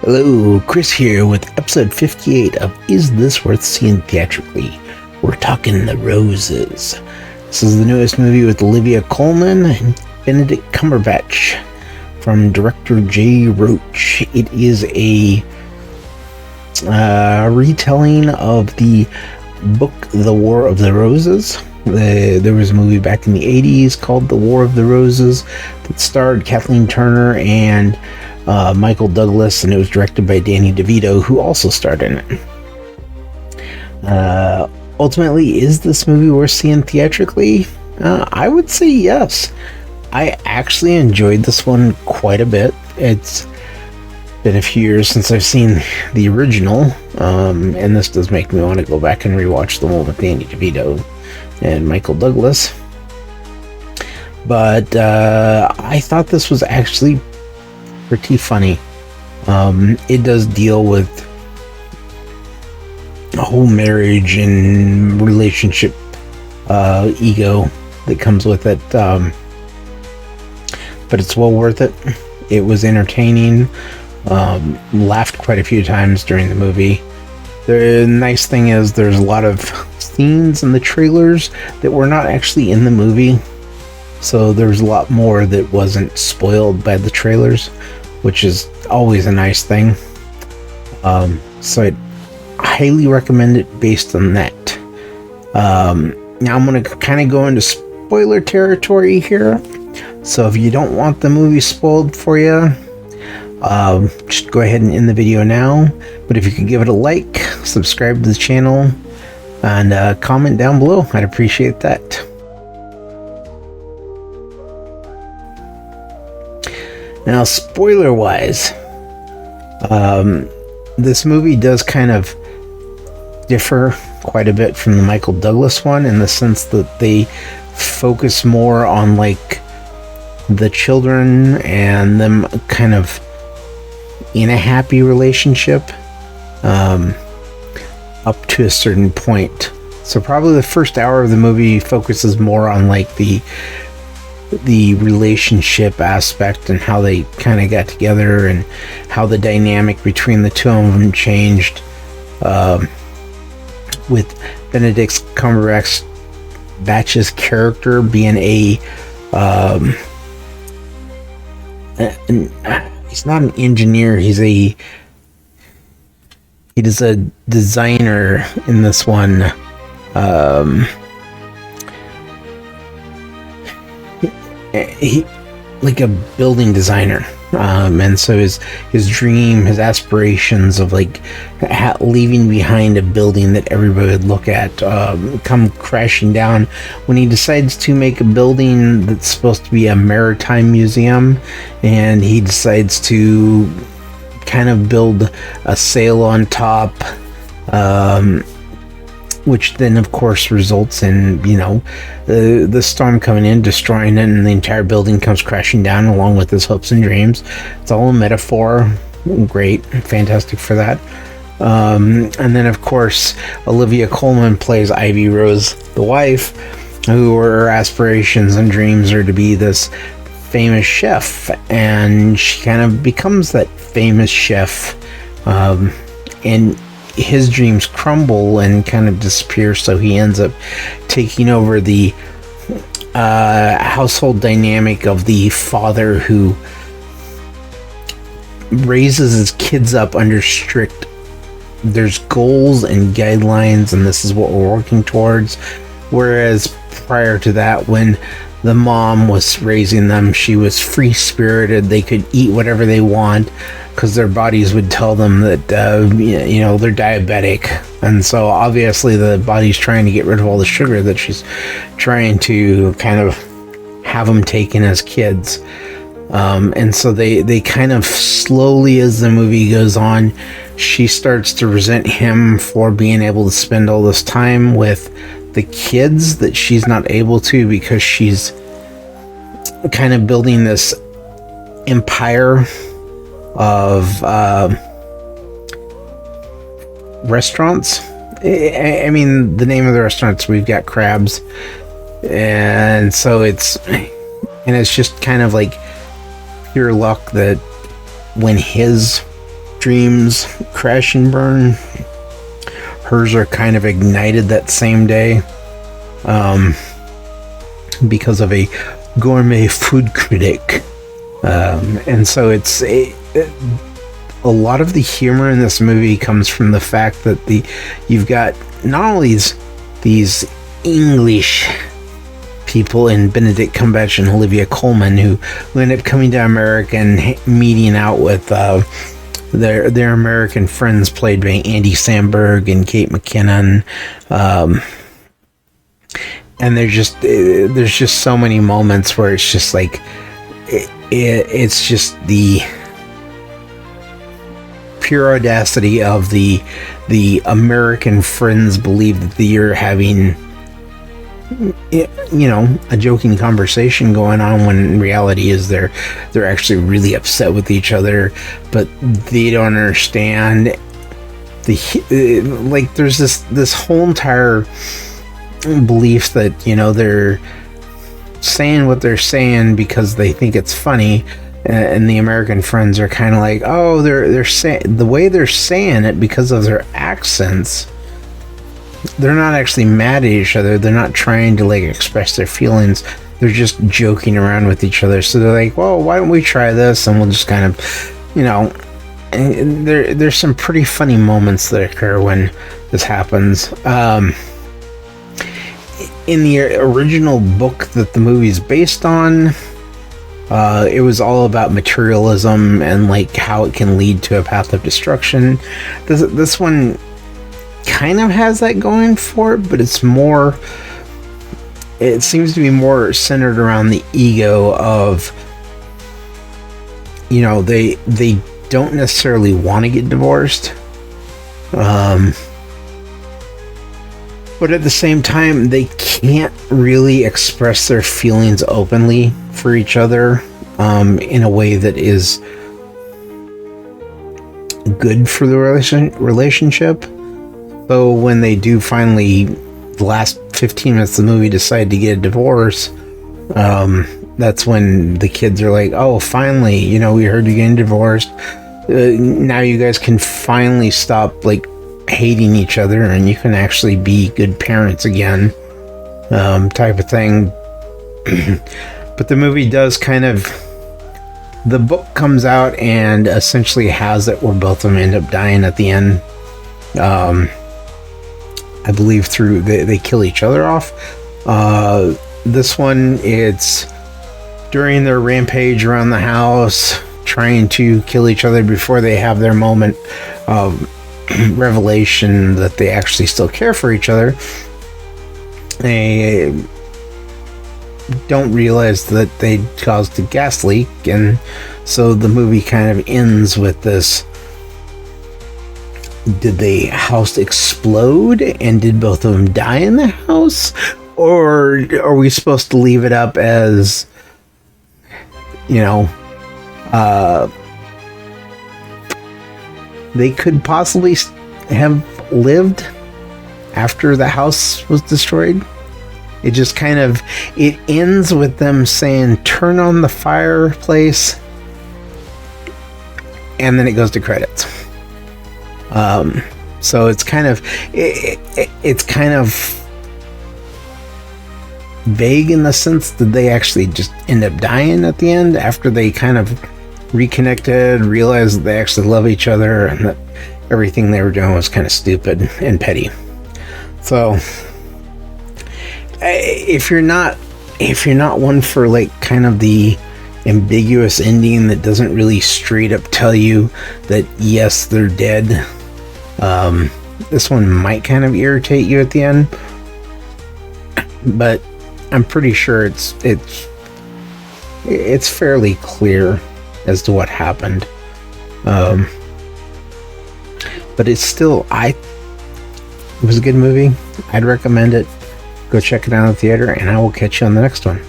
Hello, Chris here with episode 58 of Is This Worth Seeing Theatrically? We're talking The Roses. This is the newest movie with Olivia Colman and Benedict Cumberbatch from director Jay Roach. It is a retelling of the book The War of the Roses. There was a movie back in the 80s called The War of the Roses that starred Kathleen Turner and Michael Douglas, and it was directed by Danny DeVito, who also starred in it. Ultimately, is this movie worth seeing theatrically? I would say yes. I actually enjoyed this one quite a bit. It's been a few years since I've seen the original, and this does make me want to go back and rewatch the one with Danny DeVito and Michael Douglas. But I thought this was actually pretty funny. It does deal with a whole marriage and relationship ego that comes with it, but it's well worth it. It was entertaining. Laughed quite a few times during the movie. The nice thing is there's a lot of scenes in the trailers that were not actually in the movie, so there's a lot more that wasn't spoiled by the trailers, which is always a nice thing. So I'd highly recommend it based on that. Now I'm going to kind of go into spoiler territory here. So if you don't want the movie spoiled for you, just go ahead and end the video now. But if you could give it a like, subscribe to the channel, and comment down below, I'd appreciate that. Now, spoiler-wise, this movie does kind of differ quite a bit from the Michael Douglas one in the sense that they focus more on, like, the children and them kind of in a happy relationship up to a certain point. So probably the first hour of the movie focuses more on, like, the relationship aspect and how they kind of got together and how the dynamic between the two of them changed, with Benedict Cumberbatch's character being he's not an engineer, he is a designer in this one. He like a building designer, and so his dream, his aspirations of like leaving behind a building that everybody would look at come crashing down when he decides to make a building that's supposed to be a maritime museum, and he decides to kind of build a sail on top, which then of course results in, you know, the storm coming in, destroying it, and the entire building comes crashing down along with his hopes and dreams. It's all a metaphor. Great, fantastic for that. And then of course Olivia Colman plays Ivy Rose, the wife, who her aspirations and dreams are to be this famous chef, and she kind of becomes that famous chef, and his dreams crumble and kind of disappear, so he ends up taking over the household dynamic of the father who raises his kids up under strict, there's goals and guidelines, and this is what we're working towards. Whereas prior to that, when the mom was raising them, she was free-spirited. They could eat whatever they want because their bodies would tell them that, you know, they're diabetic. And so obviously the body's trying to get rid of all the sugar that she's trying to kind of have them taken as kids. And so they kind of slowly, as the movie goes on, she starts to resent him for being able to spend all this time with the kids that she's not able to, because she's kind of building this empire of restaurants. I mean, the name of the restaurants, we've got Crabs, and so it's just kind of like pure luck that when his dreams crash and burn. Hers are kind of ignited that same day because of a gourmet food critic. And so it's a lot of the humor in this movie comes from the fact that you've got not only these English people in Benedict Cumberbatch and Olivia Colman who end up coming to America and meeting out with their American friends played by Andy Samberg and Kate McKinnon, and there's just so many moments where it's just like it's just the pure audacity of the American friends believe that you're having, you know, a joking conversation going on when in reality is they're actually really upset with each other, but they don't understand like there's this whole entire belief that, you know, they're saying what they're saying because they think it's funny, and the American friends are kind of like, oh, they're saying the way they're saying it because of their accents. They're not actually mad at each other. They're not trying to like express their feelings. They're just joking around with each other. So they're like, well, why don't we try this? And we'll just kind of, you know, and there's some pretty funny moments that occur when this happens. In the original book that the movie's based on, it was all about materialism and like how it can lead to a path of destruction. This one kind of has that going for it, but it seems to be more centered around the ego of, you know, they don't necessarily want to get divorced, but at the same time they can't really express their feelings openly for each other in a way that is good for the relationship. So when they do finally, the last 15 minutes of the movie, decide to get a divorce, that's when the kids are like, oh, finally, you know, we heard you're getting divorced. Now you guys can finally stop like hating each other and you can actually be good parents again, type of thing. But the movie does kind of, the book comes out and essentially has it where both of them end up dying at the end. I believe through they kill each other off. This one, it's during their rampage around the house, trying to kill each other before they have their moment of revelation that they actually still care for each other. They don't realize that they caused a gas leak, and so the movie kind of ends with this: did the house explode and did both of them die in the house, or are we supposed to leave it up as, you know, they could possibly have lived after the house was destroyed? It just kind of, it ends with them saying, turn on the fireplace, and then it goes to credits. So it's kind of, it's kind of vague in the sense that they actually just end up dying at the end after they kind of reconnected, realized that they actually love each other and that everything they were doing was kind of stupid and petty. So if you're not one for like kind of the ambiguous ending that doesn't really straight up tell you that yes, they're dead, this one might kind of irritate you at the end, but I'm pretty sure it's fairly clear as to what happened. But it's still, it was a good movie. I'd recommend it. Go check it out in the theater, and I will catch you on the next one.